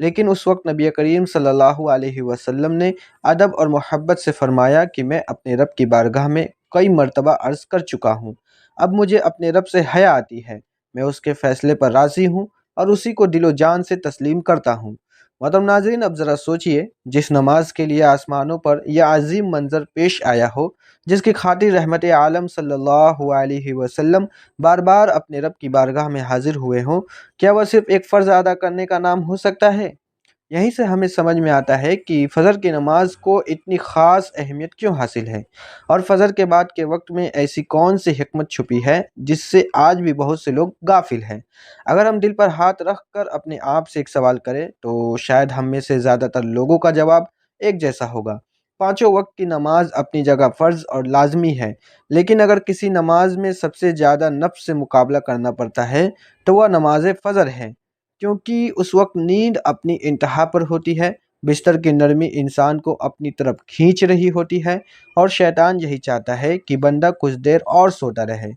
لیکن اس وقت نبی کریم صلی اللہ علیہ وسلم نے ادب اور محبت سے فرمایا کہ میں اپنے رب کی بارگاہ میں کئی مرتبہ عرض کر چکا ہوں، اب مجھے اپنے رب سے حیا آتی ہے، میں اس کے فیصلے پر راضی ہوں اور اسی کو دل و جان سے تسلیم کرتا ہوں۔ محترم ناظرین، اب ذرا سوچئے، جس نماز کے لیے آسمانوں پر یہ عظیم منظر پیش آیا ہو، جس کی خاطر رحمت عالم صلی اللہ علیہ وسلم بار بار اپنے رب کی بارگاہ میں حاضر ہوئے ہوں، کیا وہ صرف ایک فرض ادا کرنے کا نام ہو سکتا ہے؟ یہیں سے ہمیں سمجھ میں آتا ہے کہ فجر کی نماز کو اتنی خاص اہمیت کیوں حاصل ہے، اور فجر کے بعد کے وقت میں ایسی کون سی حکمت چھپی ہے جس سے آج بھی بہت سے لوگ غافل ہیں۔ اگر ہم دل پر ہاتھ رکھ کر اپنے آپ سے ایک سوال کریں تو شاید ہم میں سے زیادہ تر لوگوں کا جواب ایک جیسا ہوگا۔ پانچوں وقت کی نماز اپنی جگہ فرض اور لازمی ہے، لیکن اگر کسی نماز میں سب سے زیادہ نفس سے مقابلہ کرنا پڑتا ہے تو وہ نماز فجر ہے، کیونکہ اس وقت نیند اپنی انتہا پر ہوتی ہے، بستر کی نرمی انسان کو اپنی طرف کھینچ رہی ہوتی ہے، اور شیطان یہی چاہتا ہے کہ بندہ کچھ دیر اور سوتا رہے۔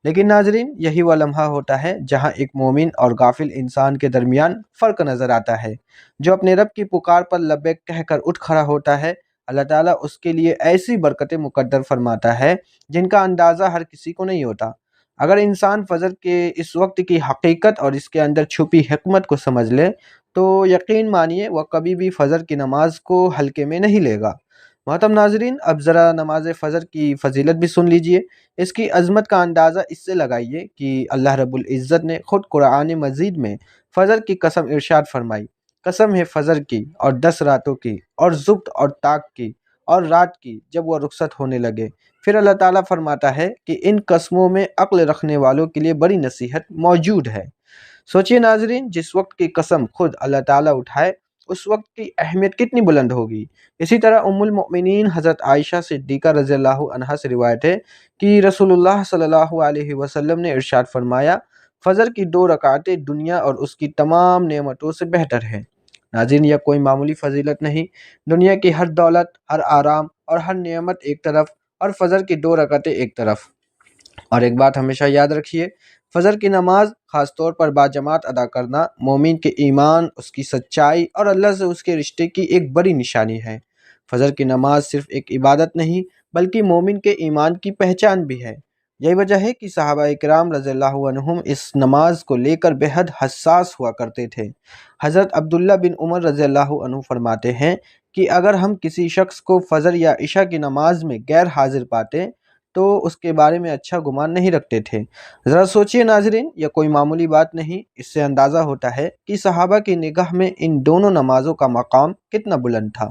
لیکن ناظرین، یہی وہ لمحہ ہوتا ہے جہاں ایک مومن اور غافل انسان کے درمیان فرق نظر آتا ہے۔ جو اپنے رب کی پکار پر لبیک کہہ کر اٹھ کھڑا ہوتا ہے، اللہ تعالیٰ اس کے لیے ایسی برکتیں مقدر فرماتا ہے جن کا اندازہ ہر کسی کو نہیں ہوتا۔ اگر انسان فجر کے اس وقت کی حقیقت اور اس کے اندر چھپی حکمت کو سمجھ لے تو یقین مانیے وہ کبھی بھی فجر کی نماز کو ہلکے میں نہیں لے گا۔ محترم ناظرین، اب ذرا نماز فجر کی فضیلت بھی سن لیجئے۔ اس کی عظمت کا اندازہ اس سے لگائیے کہ اللہ رب العزت نے خود قرآن مجید میں فجر کی قسم ارشاد فرمائی، قسم ہے فجر کی اور 10 راتوں کی اور ضبط اور طاق کی اور رات کی جب وہ رخصت ہونے لگے۔ پھر اللہ تعالیٰ فرماتا ہے کہ ان قسموں میں عقل رکھنے والوں کے لیے بڑی نصیحت موجود ہے۔ سوچئے ناظرین، جس وقت کی قسم خود اللہ تعالیٰ اٹھائے اس وقت کی اہمیت کتنی بلند ہوگی۔ اسی طرح ام المؤمنین حضرت عائشہ صدیقہ رضی اللہ عنہا سے روایت ہے کہ رسول اللہ صلی اللہ علیہ وسلم نے ارشاد فرمایا، فجر کی 2 رکعتیں دنیا اور اس کی تمام نعمتوں سے بہتر ہیں۔ ناظرین، یہ کوئی معمولی فضیلت نہیں، دنیا کی ہر دولت، ہر آرام اور ہر نعمت ایک طرف اور فجر کی 2 رکعتیں ایک طرف۔ اور ایک بات ہمیشہ یاد رکھیے، فجر کی نماز خاص طور پر باجماعت ادا کرنا مومن کے ایمان، اس کی سچائی اور اللہ سے اس کے رشتے کی ایک بڑی نشانی ہے۔ فجر کی نماز صرف ایک عبادت نہیں بلکہ مومن کے ایمان کی پہچان بھی ہے۔ یہی وجہ ہے کہ صحابہ کرام رضی اللہ عنہم اس نماز کو لے کر بے حد حساس ہوا کرتے تھے۔ حضرت عبداللہ بن عمر رضی اللہ عنہ فرماتے ہیں کہ اگر ہم کسی شخص کو فجر یا عشاء کی نماز میں غیر حاضر پاتے تو اس کے بارے میں اچھا گمان نہیں رکھتے تھے۔ ذرا سوچئے ناظرین، یہ کوئی معمولی بات نہیں۔ اس سے اندازہ ہوتا ہے کہ صحابہ کی نگاہ میں ان دونوں نمازوں کا مقام کتنا بلند تھا۔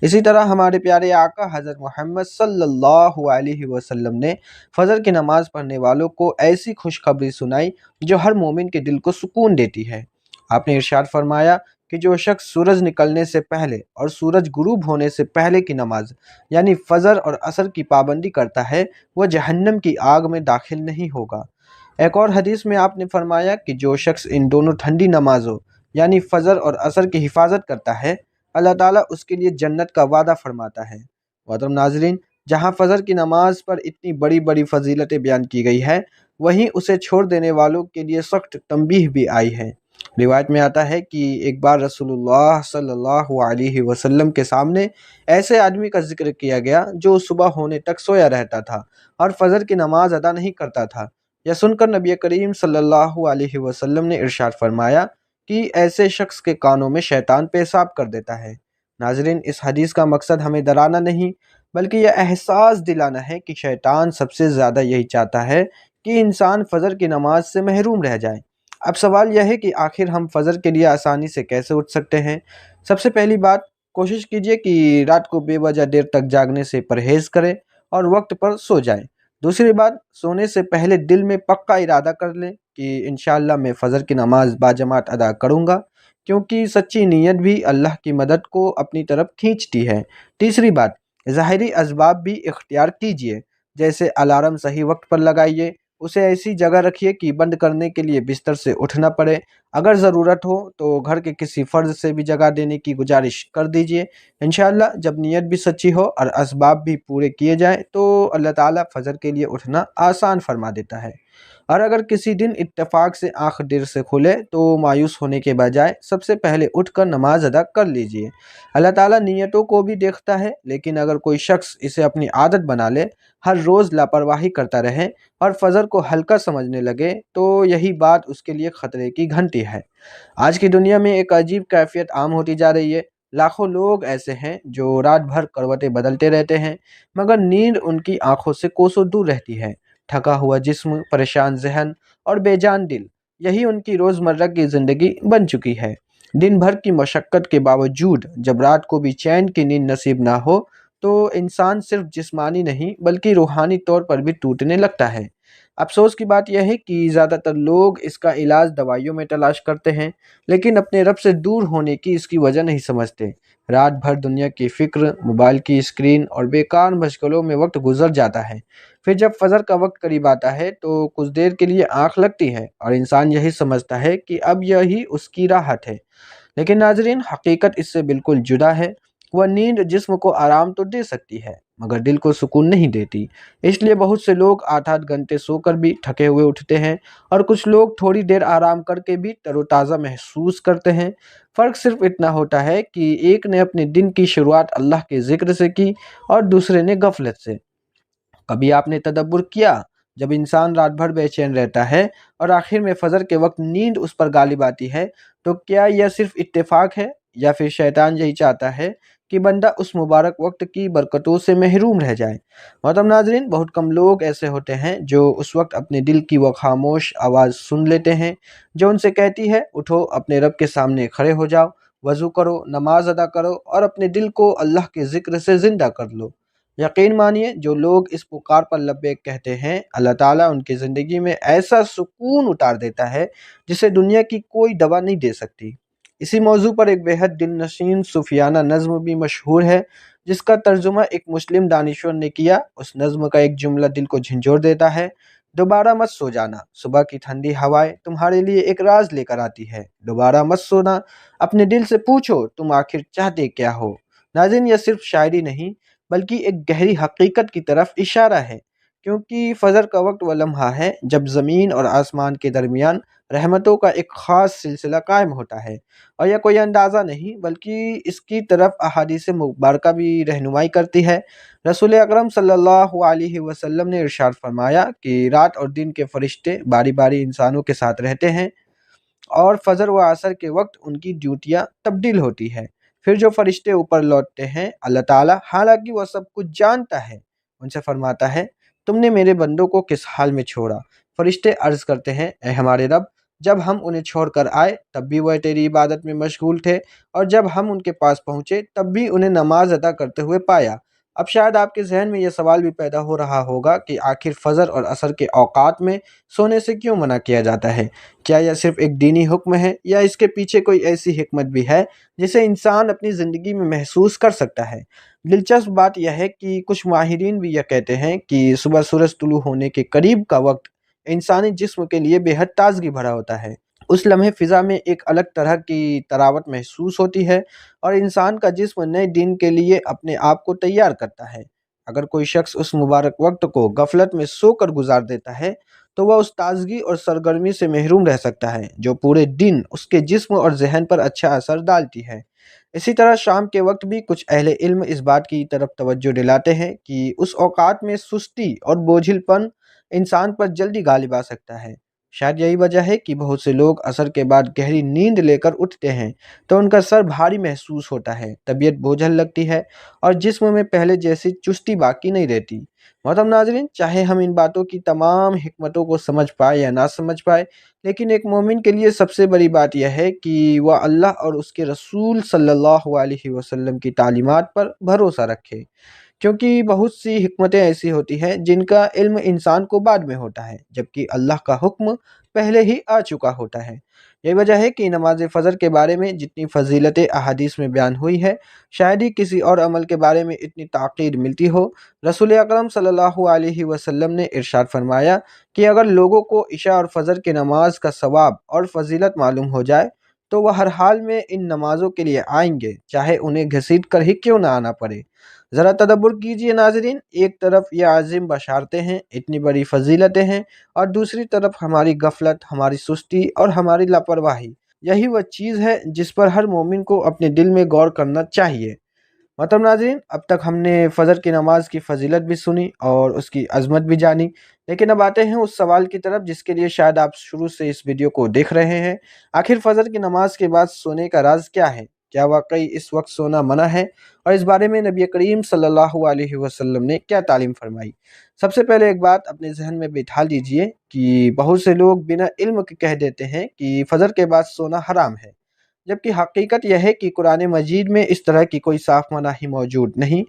اسی طرح ہمارے پیارے آقا حضرت محمد صلی اللہ علیہ وسلم نے فجر کی نماز پڑھنے والوں کو ایسی خوشخبری سنائی جو ہر مومن کے دل کو سکون دیتی ہے۔ آپ نے ارشاد فرمایا کہ جو شخص سورج نکلنے سے پہلے اور سورج غروب ہونے سے پہلے کی نماز یعنی فجر اور عصر کی پابندی کرتا ہے وہ جہنم کی آگ میں داخل نہیں ہوگا۔ ایک اور حدیث میں آپ نے فرمایا کہ جو شخص ان دونوں ٹھنڈی نمازوں یعنی فجر اور عصر کی حفاظت کرتا ہے اللہ تعالیٰ اس کے لیے جنت کا وعدہ فرماتا ہے۔ محترم ناظرین، جہاں فجر کی نماز پر اتنی بڑی بڑی فضیلتیں بیان کی گئی ہے، وہیں اسے چھوڑ دینے والوں کے لیے سخت تنبیہ بھی آئی ہے۔ روایت میں آتا ہے کہ ایک بار رسول اللہ صلی اللہ علیہ وسلم کے سامنے ایسے آدمی کا ذکر کیا گیا جو صبح ہونے تک سویا رہتا تھا اور فجر کی نماز ادا نہیں کرتا تھا۔ یہ سن کر نبی کریم صلی اللہ علیہ وسلم نے ارشاد فرمایا کہ ایسے شخص کے کانوں میں شیطان پیشاب کر دیتا ہے۔ ناظرین، اس حدیث کا مقصد ہمیں ڈرانا نہیں بلکہ یہ احساس دلانا ہے کہ شیطان سب سے زیادہ یہی چاہتا ہے کہ انسان فجر کی نماز سے محروم رہ جائے۔ اب سوال یہ ہے کہ آخر ہم فجر کے لیے آسانی سے کیسے اٹھ سکتے ہیں؟ سب سے پہلی بات، کوشش کیجئے کہ رات کو بے وجہ دیر تک جاگنے سے پرہیز کریں اور وقت پر سو جائیں۔ دوسری بات، سونے سے پہلے دل میں پکا ارادہ کر لیں کہ انشاءاللہ میں فجر کی نماز باجماعت ادا کروں گا، کیونکہ سچی نیت بھی اللہ کی مدد کو اپنی طرف کھینچتی ہے۔ تیسری بات، ظاہری اسباب بھی اختیار کیجئے، جیسے الارم صحیح وقت پر لگائیے، اسے ایسی جگہ رکھیے کہ بند کرنے کے لیے بستر سے اٹھنا پڑے، اگر ضرورت ہو تو گھر کے کسی فرد سے بھی جگہ دینے کی گزارش کر دیجئے۔ انشاءاللہ جب نیت بھی سچی ہو اور اسباب بھی پورے کیے جائیں تو اللہ تعالیٰ فجر کے لیے اٹھنا آسان فرما دیتا ہے۔ اور اگر کسی دن اتفاق سے آنکھ دیر سے کھلے تو مایوس ہونے کے بجائے سب سے پہلے اٹھ کر نماز ادا کر لیجئے۔ اللہ تعالیٰ نیتوں کو بھی دیکھتا ہے، لیکن اگر کوئی شخص اسے اپنی عادت بنا لے، ہر روز لاپرواہی کرتا رہے اور فجر کو ہلکا سمجھنے لگے، تو یہی بات اس کے لیے خطرے کی گھنٹی ہے۔ آج کی دنیا میں ایک عجیب کیفیت عام ہوتی جا رہی ہے۔ لاکھوں لوگ ایسے ہیں جو رات بھر کروٹیں بدلتے رہتے ہیں، مگر نیند ان کی آنکھوں سے کوسوں دور رہتی ہے۔ تھکا ہوا جسم، پریشان ذہن اور بے جان دل، یہی ان کی روزمرہ کی زندگی بن چکی ہے۔ دن بھر کی مشقت کے باوجود جب رات کو بھی چین کی نیند نصیب نہ ہو تو انسان صرف جسمانی نہیں بلکہ روحانی طور پر بھی ٹوٹنے لگتا ہے۔ افسوس کی بات یہ ہے کہ زیادہ تر لوگ اس کا علاج دوائیوں میں تلاش کرتے ہیں، لیکن اپنے رب سے دور ہونے کی اس کی وجہ نہیں سمجھتے۔ رات بھر دنیا کی فکر، موبائل کی اسکرین اور بیکار مشغلوں میں وقت گزر جاتا ہے۔ پھر جب فجر کا وقت قریب آتا ہے تو کچھ دیر کے لیے آنکھ لگتی ہے اور انسان یہی سمجھتا ہے کہ اب یہی اس کی راحت ہے۔ لیکن ناظرین، حقیقت اس سے بالکل جدا ہے۔ وہ نیند جسم کو آرام تو دے سکتی ہے، مگر دل کو سکون نہیں دیتی۔ اس لیے بہت سے لوگ 8 گھنٹے سو کر بھی تھکے ہوئے اٹھتے ہیں، اور کچھ لوگ تھوڑی دیر آرام کر کے بھی تر و تازہ محسوس کرتے ہیں۔ فرق صرف اتنا ہوتا ہے کہ ایک نے اپنے دن کی شروعات اللہ کے ذکر سے کی اور دوسرے نے غفلت سے۔ کبھی آپ نے تدبر کیا، جب انسان رات بھر بے چین رہتا ہے اور آخر میں فجر کے وقت نیند اس پر غالب آتی ہے، تو کیا یہ صرف اتفاق ہے یا پھر شیطان یہی چاہتا ہے کہ بندہ اس مبارک وقت کی برکتوں سے محروم رہ جائے؟ محترم ناظرین، بہت کم لوگ ایسے ہوتے ہیں جو اس وقت اپنے دل کی وہ خاموش آواز سن لیتے ہیں جو ان سے کہتی ہے، اٹھو، اپنے رب کے سامنے کھڑے ہو جاؤ، وضو کرو، نماز ادا کرو اور اپنے دل کو اللہ کے ذکر سے زندہ کر لو۔ یقین مانیے، جو لوگ اس پکار پر لبیک کہتے ہیں، اللہ تعالیٰ ان کی زندگی میں ایسا سکون اتار دیتا ہے جسے دنیا کی کوئی دوا نہیں دے سکتی۔ اسی موضوع پر ایک بےحد دل نشین صوفیانہ نظم بھی مشہور ہے، جس کا ترجمہ ایک مسلم دانشور نے کیا۔ اس نظم کا ایک جملہ دل کو جھنجھوڑ دیتا ہے: دوبارہ مت سو جانا، صبح کی ٹھنڈی ہوائیں تمہارے لیے ایک راز لے کر آتی ہے۔ دوبارہ مت سونا، اپنے دل سے پوچھو تم آخر چاہتے کیا ہو۔ ناظرین، یہ صرف شاعری نہیں بلکہ ایک گہری حقیقت کی طرف اشارہ ہے، کیونکہ فجر کا وقت وہ لمحہ ہے جب زمین اور آسمان کے درمیان رحمتوں کا ایک خاص سلسلہ قائم ہوتا ہے، اور یہ کوئی اندازہ نہیں بلکہ اس کی طرف احادیث مبارکہ بھی رہنمائی کرتی ہے۔ رسول اکرم صلی اللہ علیہ وسلم نے ارشاد فرمایا کہ رات اور دن کے فرشتے باری باری انسانوں کے ساتھ رہتے ہیں، اور فجر و عصر کے وقت ان کی ڈیوٹیاں تبدیل ہوتی ہے۔ پھر جو فرشتے اوپر لوٹتے ہیں، اللہ تعالیٰ، حالانکہ وہ سب کچھ جانتا ہے، ان سے فرماتا ہے: تم نے میرے بندوں کو کس حال میں چھوڑا؟ فرشتے عرض کرتے ہیں: اے ہمارے رب، جب ہم انہیں چھوڑ کر آئے تب بھی وہ تیری عبادت میں مشغول تھے، اور جب ہم ان کے پاس پہنچے تب بھی انہیں نماز ادا کرتے ہوئے پایا۔ اب شاید آپ کے ذہن میں یہ سوال بھی پیدا ہو رہا ہوگا کہ آخر فجر اور عصر کے اوقات میں سونے سے کیوں منع کیا جاتا ہے؟ کیا یہ صرف ایک دینی حکم ہے یا اس کے پیچھے کوئی ایسی حکمت بھی ہے جسے انسان اپنی زندگی میں محسوس کر سکتا ہے؟ دلچسپ بات یہ ہے کہ کچھ ماہرین بھی یہ کہتے ہیں کہ صبح سورج طلوع ہونے کے قریب کا وقت انسانی جسم کے لیے بے حد تازگی بھرا ہوتا ہے۔ اس لمحے فضا میں ایک الگ طرح کی تراوت محسوس ہوتی ہے اور انسان کا جسم نئے دن کے لیے اپنے آپ کو تیار کرتا ہے۔ اگر کوئی شخص اس مبارک وقت کو غفلت میں سو کر گزار دیتا ہے تو وہ اس تازگی اور سرگرمی سے محروم رہ سکتا ہے جو پورے دن اس کے جسم اور ذہن پر اچھا اثر ڈالتی ہے۔ اسی طرح شام کے وقت بھی کچھ اہل علم اس بات کی طرف توجہ دلاتے ہیں کہ اس اوقات میں سستی اور بوجھل پن انسان پر جلدی غالب آ سکتا ہے۔ شاید یہی وجہ ہے کہ بہت سے لوگ عصر کے بعد گہری نیند لے کر اٹھتے ہیں تو ان کا سر بھاری محسوس ہوتا ہے، طبیعت بوجھل لگتی ہے اور جسم میں پہلے جیسی چستی باقی نہیں رہتی۔ محترم ناظرین، چاہے ہم ان باتوں کی تمام حکمتوں کو سمجھ پائے یا نہ سمجھ پائے، لیکن ایک مومن کے لیے سب سے بڑی بات یہ ہے کہ وہ اللہ اور اس کے رسول صلی اللہ علیہ وسلم کی تعلیمات پر بھروسہ رکھے، کیونکہ بہت سی حکمتیں ایسی ہوتی ہیں جن کا علم انسان کو بعد میں ہوتا ہے، جبکہ اللہ کا حکم پہلے ہی آ چکا ہوتا ہے۔ یہی وجہ ہے کہ نماز فجر کے بارے میں جتنی فضیلتیں احادیث میں بیان ہوئی ہے، شاید ہی کسی اور عمل کے بارے میں اتنی تاکید ملتی ہو۔ رسول اکرم صلی اللہ علیہ وسلم نے ارشاد فرمایا کہ اگر لوگوں کو عشاء اور فجر کی نماز کا ثواب اور فضیلت معلوم ہو جائے تو وہ ہر حال میں ان نمازوں کے لیے آئیں گے، چاہے انہیں گھسیٹ کر ہی کیوں نہ آنا پڑے۔ ذرا تدبر کیجئے ناظرین، ایک طرف یہ عظیم بشارتیں ہیں، اتنی بڑی فضیلتیں ہیں، اور دوسری طرف ہماری غفلت، ہماری سستی اور ہماری لاپرواہی۔ یہی وہ چیز ہے جس پر ہر مومن کو اپنے دل میں غور کرنا چاہیے۔ محترم ناظرین، اب تک ہم نے فجر کی نماز کی فضیلت بھی سنی اور اس کی عظمت بھی جانی، لیکن اب آتے ہیں اس سوال کی طرف جس کے لیے شاید آپ شروع سے اس ویڈیو کو دیکھ رہے ہیں۔ آخر فجر کی نماز کے بعد سونے کا راز کیا ہے؟ کیا واقعی اس وقت سونا منع ہے؟ اور اس بارے میں نبی کریم صلی اللہ علیہ وسلم نے کیا تعلیم فرمائی؟ سب سے پہلے ایک بات اپنے ذہن میں بٹھا لیجئے کہ بہت سے لوگ بنا علم کے کہہ دیتے ہیں کہ فجر کے بعد سونا حرام ہے، جبکہ حقیقت یہ ہے کہ قرآن مجید میں اس طرح کی کوئی صاف مناہی موجود نہیں،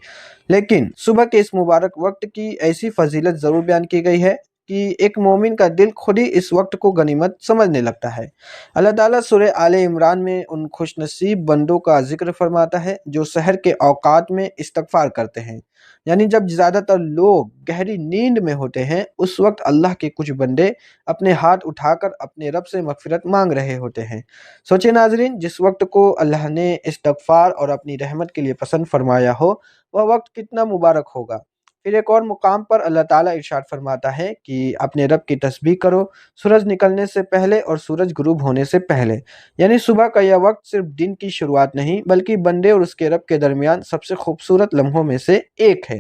لیکن صبح کے اس مبارک وقت کی ایسی فضیلت ضرور بیان کی گئی ہے کہ ایک مومن کا دل خود ہی اس وقت کو غنیمت سمجھنے لگتا ہے۔ اللہ تعالیٰ سورہ آل عمران میں ان خوش نصیب بندوں کا ذکر فرماتا ہے جو سحر کے اوقات میں استغفار کرتے ہیں، یعنی جب زیادہ تر لوگ گہری نیند میں ہوتے ہیں، اس وقت اللہ کے کچھ بندے اپنے ہاتھ اٹھا کر اپنے رب سے مغفرت مانگ رہے ہوتے ہیں۔ سوچے ناظرین، جس وقت کو اللہ نے استغفار اور اپنی رحمت کے لیے پسند فرمایا ہو، وہ وقت کتنا مبارک ہوگا۔ پھر ایک اور مقام پر اللہ تعالیٰ ارشاد فرماتا ہے کہ اپنے رب کی تسبیح کرو سورج نکلنے سے پہلے اور سورج غروب ہونے سے پہلے، یعنی صبح کا یہ وقت صرف دن کی شروعات نہیں بلکہ بندے اور اس کے رب کے درمیان سب سے خوبصورت لمحوں میں سے ایک ہے۔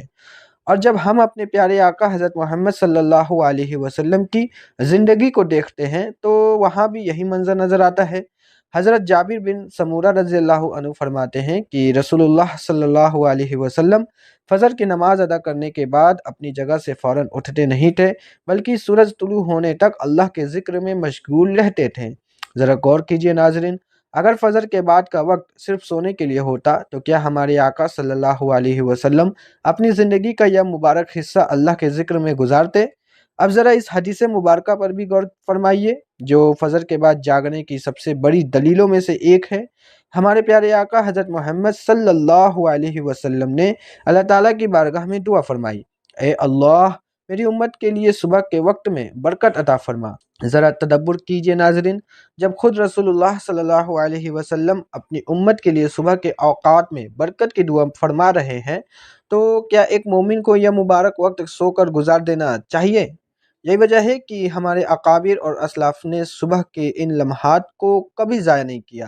اور جب ہم اپنے پیارے آقا حضرت محمد صلی اللہ علیہ وسلم کی زندگی کو دیکھتے ہیں تو وہاں بھی یہی منظر نظر آتا ہے۔ حضرت جابر بن سمورہ رضی اللہ عنہ فرماتے ہیں کہ رسول اللہ صلی اللہ علیہ وسلم فجر کی نماز ادا کرنے کے بعد اپنی جگہ سے فوراً اٹھتے نہیں تھے بلکہ سورج طلوع ہونے تک اللہ کے ذکر میں مشغول رہتے تھے۔ ذرا غور کیجئے ناظرین، اگر فجر کے بعد کا وقت صرف سونے کے لیے ہوتا تو کیا ہمارے آقا صلی اللہ علیہ وسلم اپنی زندگی کا یہ مبارک حصہ اللہ کے ذکر میں گزارتے؟ اب ذرا اس حدیث مبارکہ پر بھی غور فرمائیے جو فجر کے بعد جاگنے کی سب سے بڑی دلیلوں میں سے ایک ہے۔ ہمارے پیارے آقا حضرت محمد صلی اللہ علیہ وسلم نے اللہ تعالیٰ کی بارگاہ میں دعا فرمائی، اے اللہ میری امت کے لیے صبح کے وقت میں برکت عطا فرما۔ ذرا تدبر کیجئے ناظرین، جب خود رسول اللہ صلی اللہ علیہ وسلم اپنی امت کے لیے صبح کے اوقات میں برکت کی دعا فرما رہے ہیں تو کیا ایک مومن کو یہ مبارک وقت سو کر گزار دینا چاہیے؟ یہی وجہ ہے کہ ہمارے اکابر اور اسلاف نے صبح کے ان لمحات کو کبھی ضائع نہیں کیا۔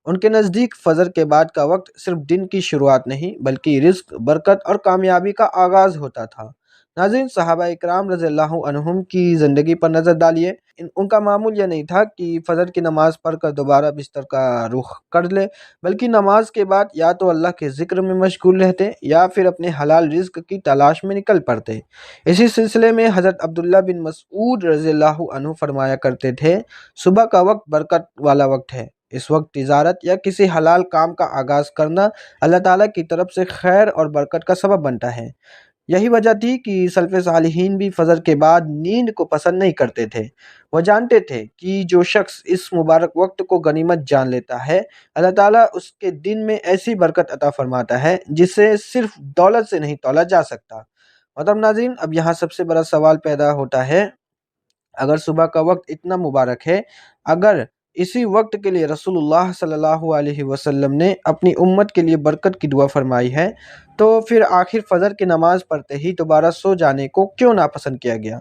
ان کے نزدیک فجر کے بعد کا وقت صرف دن کی شروعات نہیں بلکہ رزق، برکت اور کامیابی کا آغاز ہوتا تھا۔ ناظرین، صحابہ اکرام رضی اللہ عنہم کی زندگی پر نظر ڈالیے۔ ان کا معمول یہ نہیں تھا کہ فجر کی نماز پڑھ کر دوبارہ بستر کا رخ کر لے، بلکہ نماز کے بعد یا تو اللہ کے ذکر میں مشغول رہتے یا پھر اپنے حلال رزق کی تلاش میں نکل پڑتے۔ اسی سلسلے میں حضرت عبداللہ بن مسعود رضی اللہ عنہ فرمایا کرتے تھے، صبح کا وقت برکت والا وقت ہے، اس وقت تجارت یا کسی حلال کام کا آغاز کرنا اللہ تعالیٰ کی طرف سے خیر اور برکت کا سبب بنتا ہے۔ یہی وجہ تھی کہ سلف صالحین بھی فجر کے بعد نیند کو پسند نہیں کرتے تھے۔ وہ جانتے تھے کہ جو شخص اس مبارک وقت کو غنیمت جان لیتا ہے، اللہ تعالیٰ اس کے دن میں ایسی برکت عطا فرماتا ہے جسے صرف دولت سے نہیں تولا جا سکتا۔ محترم ناظرین، اب یہاں سب سے بڑا سوال پیدا ہوتا ہے، اگر صبح کا وقت اتنا مبارک ہے، اگر اسی وقت کے لیے رسول اللہ صلی اللہ علیہ وسلم نے اپنی امت کے لیے برکت کی دعا فرمائی ہے، تو پھر آخر فجر کی نماز پڑھتے ہی دوبارہ سو جانے کو کیوں ناپسند کیا گیا؟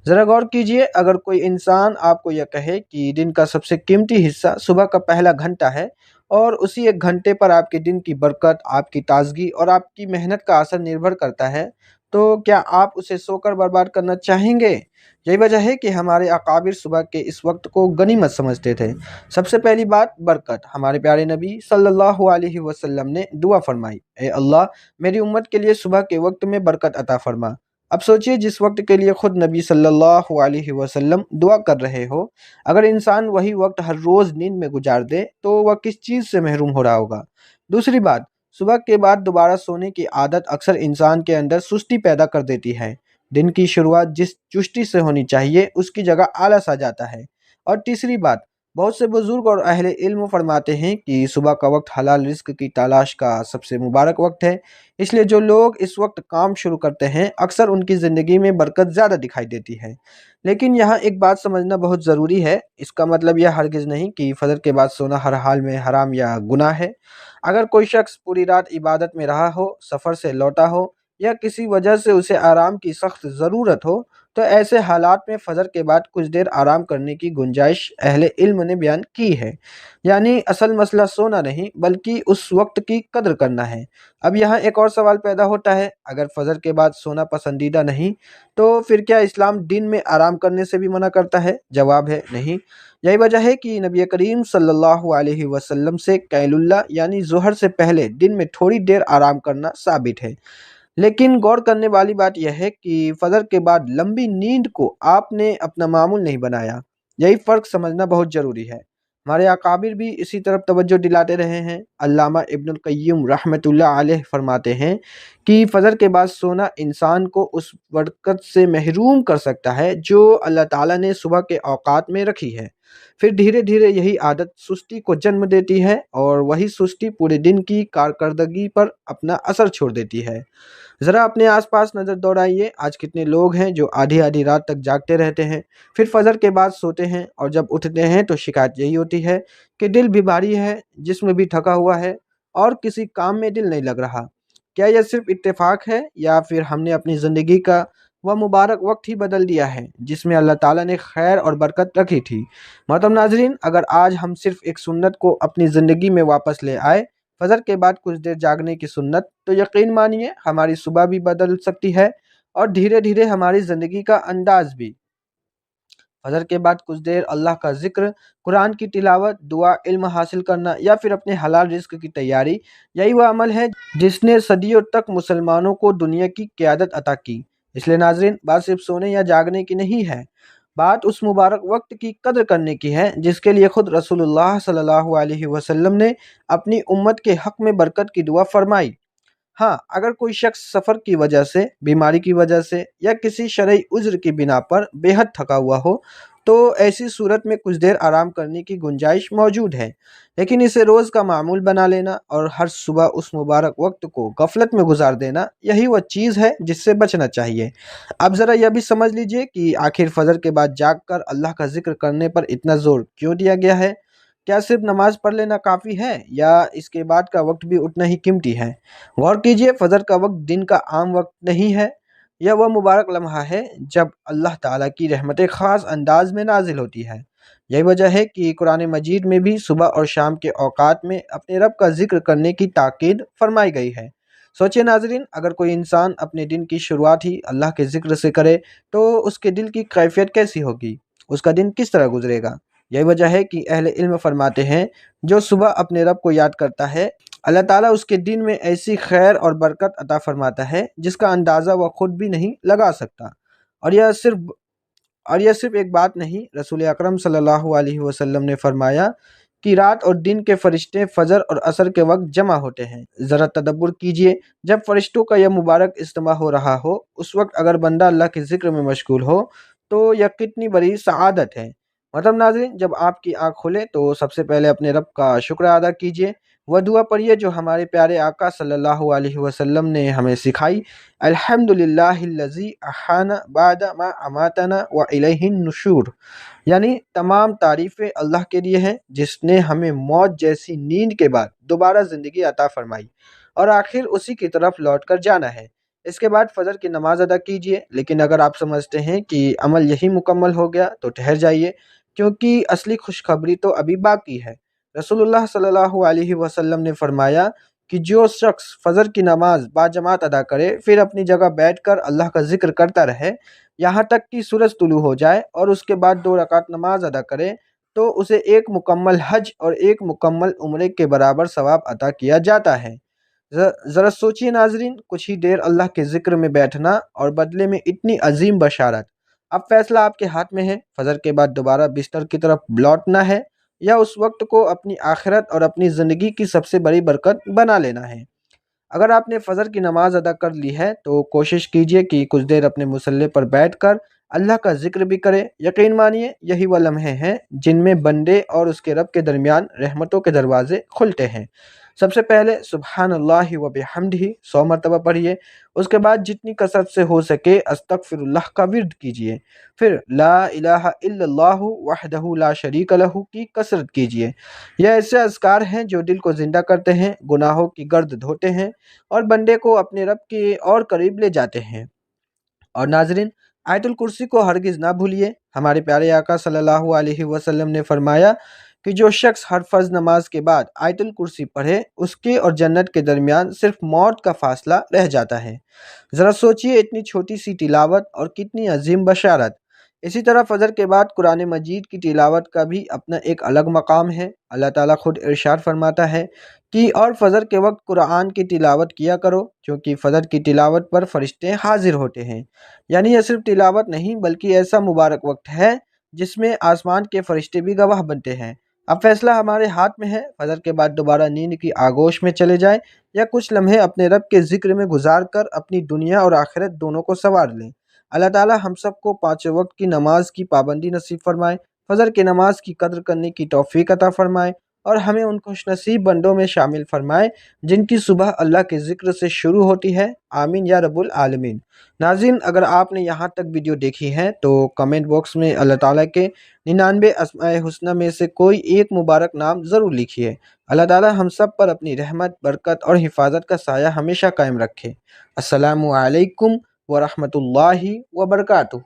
ذرا غور کیجئے، اگر کوئی انسان آپ کو یہ کہے کہ دن کا سب سے قیمتی حصہ صبح کا پہلا گھنٹہ ہے اور اسی ایک گھنٹے پر آپ کے دن کی برکت، آپ کی تازگی اور آپ کی محنت کا اثر نربھر کرتا ہے، تو کیا آپ اسے سو کر برباد کرنا چاہیں گے؟ یہی وجہ ہے کہ ہمارے اکابر صبح کے اس وقت کو غنیمت سمجھتے تھے۔ سب سے پہلی بات برکت۔ ہمارے پیارے نبی صلی اللہ علیہ وسلم نے دعا فرمائی، اے اللہ میری امت کے لیے صبح کے وقت میں برکت عطا فرما۔ اب سوچئے، جس وقت کے لیے خود نبی صلی اللہ علیہ وسلم دعا کر رہے ہو، اگر انسان وہی وقت ہر روز نیند میں گزار دے تو وہ کس چیز سے محروم ہو رہا ہوگا؟ دوسری بات، صبح کے بعد دوبارہ سونے کی عادت اکثر انسان کے اندر سستی پیدا کر دیتی ہے۔ دن کی شروعات جس چستی سے ہونی چاہیے اس کی جگہ آلس آ جاتا ہے۔ اور تیسری بات، بہت سے بزرگ اور اہل علم فرماتے ہیں کہ صبح کا وقت حلال رزق کی تلاش کا سب سے مبارک وقت ہے، اس لیے جو لوگ اس وقت کام شروع کرتے ہیں اکثر ان کی زندگی میں برکت زیادہ دکھائی دیتی ہے۔ لیکن یہاں ایک بات سمجھنا بہت ضروری ہے، اس کا مطلب یہ ہرگز نہیں کہ فجر کے بعد سونا ہر حال میں حرام یا گناہ ہے۔ اگر کوئی شخص پوری رات عبادت میں رہا ہو، سفر سے لوٹا ہو یا کسی وجہ سے اسے آرام کی سخت ضرورت ہو، تو ایسے حالات میں فجر کے بعد کچھ دیر آرام کرنے کی گنجائش اہل علم نے بیان کی ہے۔ یعنی اصل مسئلہ سونا نہیں بلکہ اس وقت کی قدر کرنا ہے۔ اب یہاں ایک اور سوال پیدا ہوتا ہے، اگر فجر کے بعد سونا پسندیدہ نہیں تو پھر کیا اسلام دن میں آرام کرنے سے بھی منع کرتا ہے؟ جواب ہے نہیں۔ یہی وجہ ہے کہ نبی کریم صلی اللہ علیہ وسلم سے قیل اللہ یعنی ظہر سے پہلے دن میں تھوڑی دیر آرام کرنا ثابت ہے۔ لیکن غور کرنے والی بات یہ ہے کہ فجر کے بعد لمبی نیند کو آپ نے اپنا معمول نہیں بنایا۔ یہی فرق سمجھنا بہت ضروری ہے۔ ہمارے اکابر بھی اسی طرف توجہ دلاتے رہے ہیں۔ علامہ ابن القیم رحمۃ اللہ علیہ فرماتے ہیں کہ فجر کے بعد سونا انسان کو اس برکت سے محروم کر سکتا ہے جو اللہ تعالیٰ نے صبح کے اوقات میں رکھی ہے۔ پھر دھیرے دھیرے یہی عادت سستی کو جنم دیتی ہے اور وہی سستی پورے دن کی کارکردگی پر اپنا اثر چھوڑ دیتی ہے۔ ذرا اپنے آس پاس نظر دوڑائیے، آج کتنے لوگ ہیں جو آدھی آدھی رات تک جاگتے رہتے ہیں، پھر فجر کے بعد سوتے ہیں اور جب اٹھتے ہیں تو شکایت یہی ہوتی ہے کہ دل بھی بھاری ہے، جسم بھی تھکا ہوا ہے اور کسی کام میں دل نہیں لگ رہا۔ کیا یہ صرف اتفاق ہے یا پھر ہم نے اپنی زندگی کا وہ مبارک وقت ہی بدل دیا ہے جس میں اللہ تعالیٰ نے خیر اور برکت رکھی تھی؟ محترم ناظرین، اگر آج ہم صرف ایک سنت کو اپنی زندگی میں واپس لے آئے، فجر کے بعد کچھ دیر جاگنے کی سنت، تو یقین مانیے ہماری صبح بھی بدل سکتی ہے اور دھیرے دھیرے ہماری زندگی کا انداز بھی۔ فجر کے بعد کچھ دیر اللہ کا ذکر، قرآن کی تلاوت، دعا، علم حاصل کرنا یا پھر اپنے حلال رزق کی تیاری، یہی وہ عمل ہے جس نے صدیوں تک مسلمانوں کو دنیا کی قیادت عطا کی۔ اس لیے ناظرین، بات صرف سونے یا جاگنے کی نہیں ہے، بات اس مبارک وقت کی قدر کرنے کی ہے جس کے لیے خود رسول اللہ صلی اللہ علیہ وسلم نے اپنی امت کے حق میں برکت کی دعا فرمائی۔ ہاں، اگر کوئی شخص سفر کی وجہ سے، بیماری کی وجہ سے یا کسی شرعی عذر کی بنا پر بے حد تھکا ہوا ہو تو ایسی صورت میں کچھ دیر آرام کرنے کی گنجائش موجود ہے، لیکن اسے روز کا معمول بنا لینا اور ہر صبح اس مبارک وقت کو غفلت میں گزار دینا، یہی وہ چیز ہے جس سے بچنا چاہیے۔ اب ذرا یہ بھی سمجھ لیجئے کہ آخر فجر کے بعد جاگ کر اللہ کا ذکر کرنے پر اتنا زور کیوں دیا گیا ہے؟ کیا صرف نماز پڑھ لینا کافی ہے یا اس کے بعد کا وقت بھی اتنا ہی قیمتی ہے؟ غور کیجئے، فجر کا وقت دن کا عام وقت نہیں ہے، یہ وہ مبارک لمحہ ہے جب اللہ تعالیٰ کی رحمتیں خاص انداز میں نازل ہوتی ہے۔ یہی وجہ ہے کہ قرآن مجید میں بھی صبح اور شام کے اوقات میں اپنے رب کا ذکر کرنے کی تاکید فرمائی گئی ہے۔ سوچئے ناظرین، اگر کوئی انسان اپنے دن کی شروعات ہی اللہ کے ذکر سے کرے تو اس کے دل کی کیفیت کیسی ہوگی، اس کا دن کس طرح گزرے گا؟ یہی وجہ ہے کہ اہل علم فرماتے ہیں جو صبح اپنے رب کو یاد کرتا ہے، اللہ تعالیٰ اس کے دن میں ایسی خیر اور برکت عطا فرماتا ہے جس کا اندازہ وہ خود بھی نہیں لگا سکتا۔ اور یہ صرف ایک بات نہیں، رسول اکرم صلی اللہ علیہ وسلم نے فرمایا کہ رات اور دن کے فرشتے فجر اور عصر کے وقت جمع ہوتے ہیں۔ ذرا تدبر کیجئے، جب فرشتوں کا یہ مبارک اجتماع ہو رہا ہو، اس وقت اگر بندہ اللہ کے ذکر میں مشغول ہو تو یہ کتنی بڑی سعادت ہے۔ محترم ناظرین، جب آپ کی آنکھ کھلے تو سب سے پہلے اپنے رب کا شکر ادا کیجئے، وہ دعا پڑھیے جو ہمارے پیارے آقا صلی اللہ علیہ وسلم نے ہمیں سکھائی: الحمدللہ الذی احیانا بعد ما اماتنا والیہ النشور، یعنی تمام تعریفیں اللہ کے لیے ہیں جس نے ہمیں موت جیسی نیند کے بعد دوبارہ زندگی عطا فرمائی اور آخر اسی کی طرف لوٹ کر جانا ہے۔ اس کے بعد فجر کی نماز ادا کیجئے، لیکن اگر آپ سمجھتے ہیں کہ عمل یہی مکمل ہو گیا تو ٹھہر جائیے، کیونکہ اصلی خوشخبری تو ابھی باقی ہے۔ رسول اللہ صلی اللہ علیہ وسلم نے فرمایا کہ جو شخص فجر کی نماز باجماعت ادا کرے پھر اپنی جگہ بیٹھ کر اللہ کا ذکر کرتا رہے یہاں تک کہ سورج طلوع ہو جائے اور اس کے بعد 2 رکعت نماز ادا کرے تو اسے ایک مکمل حج اور ایک مکمل عمرے کے برابر ثواب عطا کیا جاتا ہے۔ ذرا سوچئے ناظرین، کچھ ہی دیر اللہ کے ذکر میں بیٹھنا اور بدلے میں اتنی عظیم بشارت۔ اب فیصلہ آپ کے ہاتھ میں ہے، فجر کے بعد دوبارہ بستر کی طرف لوٹنا ہے یا اس وقت کو اپنی آخرت اور اپنی زندگی کی سب سے بڑی برکت بنا لینا ہے۔ اگر آپ نے فجر کی نماز ادا کر لی ہے تو کوشش کیجئے کہ کچھ دیر اپنے مصلی پر بیٹھ کر اللہ کا ذکر بھی کرے۔ یقین مانیے یہی وہ لمحے ہیں جن میں بندے اور اس کے رب کے درمیان رحمتوں کے دروازے کھلتے ہیں۔ سب سے پہلے سبحان اللہ و بحمدہ 100 مرتبہ پڑھیے۔ اس کے بعد جتنی کثرت سے ہو سکے استغفر اللہ کا ورد کیجیے۔ پھر لا الہ الا اللہ وحدہ لا شریک لہ کی کثرت کیجیے۔ یہ ایسے اذکار ہیں جو دل کو زندہ کرتے ہیں، گناہوں کی گرد دھوتے ہیں اور بندے کو اپنے رب کے اور قریب لے جاتے ہیں۔ اور ناظرین، آیت الکرسی کو ہرگز نہ بھولیے۔ ہمارے پیارے آقا صلی اللہ علیہ وسلم نے فرمایا کہ جو شخص ہر فرض نماز کے بعد آیت الکرسی پڑھے اس کے اور جنت کے درمیان صرف موت کا فاصلہ رہ جاتا ہے۔ ذرا سوچئے اتنی چھوٹی سی تلاوت اور کتنی عظیم بشارت۔ اسی طرح فجر کے بعد قرآن مجید کی تلاوت کا بھی اپنا ایک الگ مقام ہے۔ اللہ تعالیٰ خود ارشاد فرماتا ہے کہ اور فجر کے وقت قرآن کی تلاوت کیا کرو کیونکہ فجر کی تلاوت پر فرشتے حاضر ہوتے ہیں۔ یعنی یہ صرف تلاوت نہیں بلکہ ایسا مبارک وقت ہے جس میں آسمان کے فرشتے بھی گواہ بنتے ہیں۔ اب فیصلہ ہمارے ہاتھ میں ہے، فجر کے بعد دوبارہ نیند کی آغوش میں چلے جائیں یا کچھ لمحے اپنے رب کے ذکر میں گزار کر اپنی دنیا اور آخرت دونوں کو سنوار لیں۔ اللہ تعالیٰ ہم سب کو 5 وقت کی نماز کی پابندی نصیب فرمائے، فجر کی نماز کی قدر کرنے کی توفیق عطا فرمائے اور ہمیں ان خوش نصیب بندوں میں شامل فرمائے جن کی صبح اللہ کے ذکر سے شروع ہوتی ہے۔ آمین یا رب العالمین۔ ناظرین، اگر آپ نے یہاں تک ویڈیو دیکھی ہے تو کمنٹ باکس میں اللہ تعالیٰ کے 99 اسماء حسنہ میں سے کوئی ایک مبارک نام ضرور لکھیے۔ اللہ تعالیٰ ہم سب پر اپنی رحمت، برکت اور حفاظت کا سایہ ہمیشہ قائم رکھے۔ السلام علیکم ورحمۃ اللہ وبرکاتہ۔